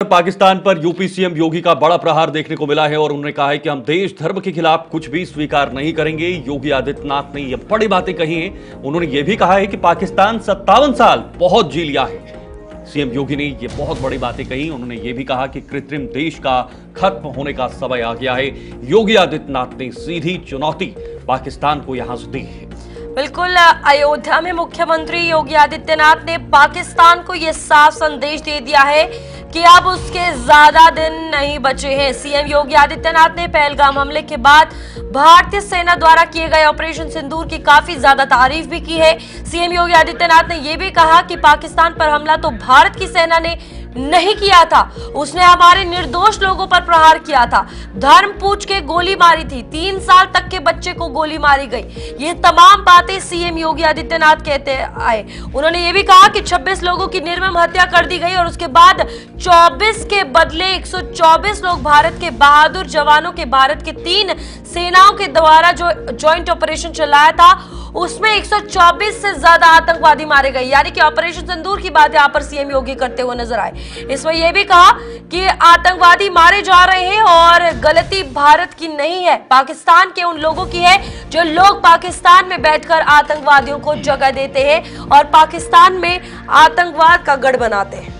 पाकिस्तान पर UP CM योगी का बड़ा प्रहार देखने को मिला है और उन्होंने कहा है कि हम देश धर्म के खिलाफ कुछ भी स्वीकार नहीं करेंगे। योगी आदित्यनाथ ने यह बड़ी बातें कही हैं। उन्होंने यह भी कहा है कि पाकिस्तान 57 साल बहुत जी लिया है। सीएम योगी ने यह बहुत बड़ी बातें कही। उन्होंने यह भी कहा कि कृत्रिम देश का खत्म होने का समय आ गया है। योगी आदित्यनाथ ने सीधी चुनौती पाकिस्तान को यहां से दी है। बिल्कुल, अयोध्या में मुख्यमंत्री योगी आदित्यनाथ ने पाकिस्तान को यह साफ संदेश दे दिया है कि अब उसके ज्यादा दिन नहीं बचे हैं। सीएम योगी आदित्यनाथ ने पहलगाम हमले के बाद भारतीय सेना द्वारा किए गए ऑपरेशन सिंदूर की काफी ज्यादा तारीफ भी की है। सीएम योगी आदित्यनाथ ने यह भी कहा कि पाकिस्तान पर हमला तो भारत की सेना ने नहीं किया था, उसने हमारे निर्दोष लोगों पर प्रहार किया था, धर्म पूछ के गोली मारी थी, 3 साल तक के बच्चे को गोली मारी गई। ये तमाम बातें सीएम योगी आदित्यनाथ कहते आए। उन्होंने ये भी कहा कि 26 लोगों की निर्मम हत्या कर दी गई और उसके बाद 24 के बदले 124 लोग भारत के बहादुर जवानों के, भारत के 3 सेनाओं के द्वारा जो ज्वाइंट ऑपरेशन चलाया था उसमें 124 से ज्यादा आतंकवादी मारे गए। यानी कि ऑपरेशन सिंदूर की बात यहां पर सीएम योगी करते हुए नजर आए। इसमें यह भी कहा कि आतंकवादी मारे जा रहे हैं और गलती भारत की नहीं है, पाकिस्तान के उन लोगों की है जो लोग पाकिस्तान में बैठकर आतंकवादियों को जगह देते हैं और पाकिस्तान में आतंकवाद का गढ़ बनाते हैं।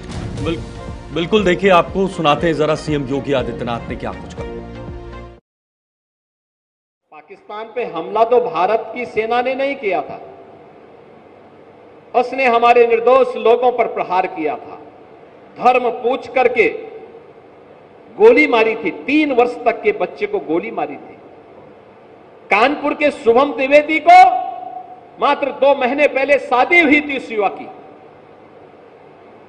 बिल्कुल, देखिए आपको सुनाते हैं जरा सीएम योगी आदित्यनाथ ने क्या कुछ कहा। पाकिस्तान पे हमला तो भारत की सेना ने नहीं किया था, उसने हमारे निर्दोष लोगों पर प्रहार किया था, धर्म पूछ करके गोली मारी थी, 3 वर्ष तक के बच्चे को गोली मारी थी। कानपुर के शुभम द्विवेदी को मात्र 2 महीने पहले शादी हुई थी उस युवा की,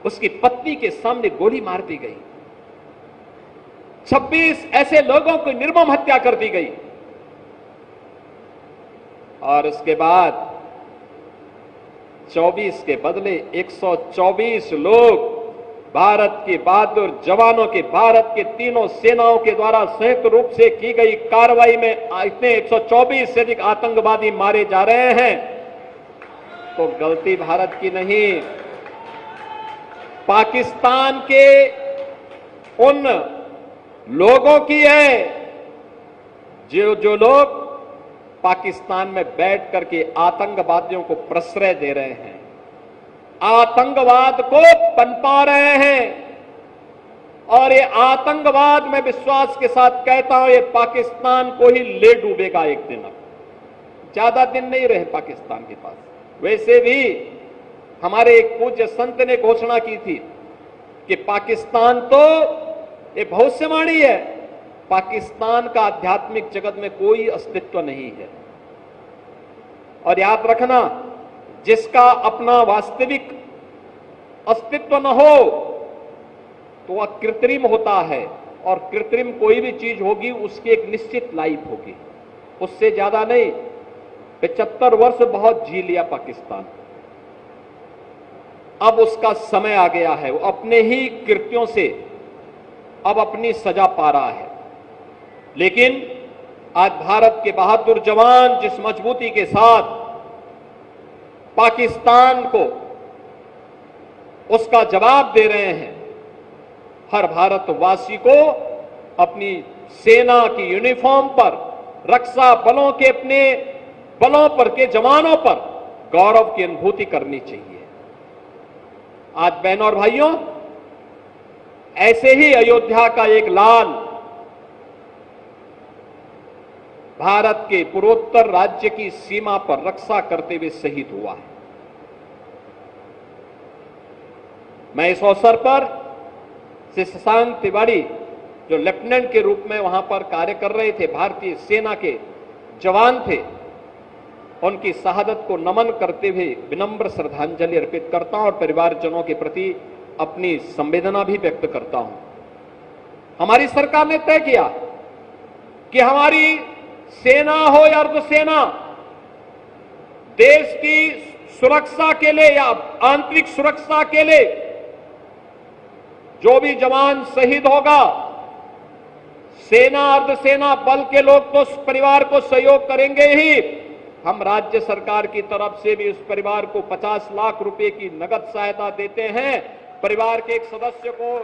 उसकी पत्नी के सामने गोली मार दी गई। 26 ऐसे लोगों की निर्मम हत्या कर दी गई और उसके बाद 24 के बदले 124 लोग भारत के बहादुर जवानों के, भारत के तीनों सेनाओं के द्वारा संयुक्त रूप से की गई कार्रवाई में इतने 124 से अधिक आतंकवादी मारे जा रहे हैं। तो गलती भारत की नहीं, पाकिस्तान के उन लोगों की है जो लोग पाकिस्तान में बैठ करके आतंकवादियों को प्रश्रय दे रहे हैं, आतंकवाद को पनपा रहे हैं। और ये आतंकवाद में विश्वास के साथ कहता हूं, ये पाकिस्तान को ही ले डूबेगा एक दिन। अब ज्यादा दिन नहीं रहे पाकिस्तान के पास। वैसे भी हमारे एक पूज्य संत ने घोषणा की थी कि पाकिस्तान तो ये भविष्यवाणी है, पाकिस्तान का आध्यात्मिक जगत में कोई अस्तित्व नहीं है। और याद रखना, जिसका अपना वास्तविक अस्तित्व न हो तो वह कृत्रिम होता है, और कृत्रिम कोई भी चीज होगी उसकी एक निश्चित लाइफ होगी, उससे ज्यादा नहीं। 75 वर्ष बहुत जी लिया पाकिस्तान, अब उसका समय आ गया है, वो अपने ही कृत्यों से अब अपनी सजा पा रहा है। लेकिन आज भारत के बहादुर जवान जिस मजबूती के साथ पाकिस्तान को उसका जवाब दे रहे हैं, हर भारतवासी को अपनी सेना की यूनिफॉर्म पर, रक्षा बलों के अपने बलों पर के जवानों पर गौरव की अनुभूति करनी चाहिए। आज बहनों और भाइयों, ऐसे ही अयोध्या का एक लाल भारत के पूर्वोत्तर राज्य की सीमा पर रक्षा करते हुए शहीद हुआ है। मैं इस अवसर पर श्री शशांक तिवारी, जो लेफ्टिनेंट के रूप में वहां पर कार्य कर रहे थे, भारतीय सेना के जवान थे, उनकी शहादत को नमन करते हुए विनम्र श्रद्धांजलि अर्पित करता हूं और परिवारजनों के प्रति अपनी संवेदना भी व्यक्त करता हूं। हमारी सरकार ने तय किया कि हमारी सेना हो या अर्धसेना, देश की सुरक्षा के लिए या आंतरिक सुरक्षा के लिए जो भी जवान शहीद होगा, सेना अर्धसेना बल के लोग तो उस परिवार को सहयोग करेंगे ही, हम राज्य सरकार की तरफ से भी उस परिवार को 50 लाख रुपए की नगद सहायता देते हैं। परिवार के एक सदस्य को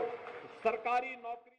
सरकारी नौकरी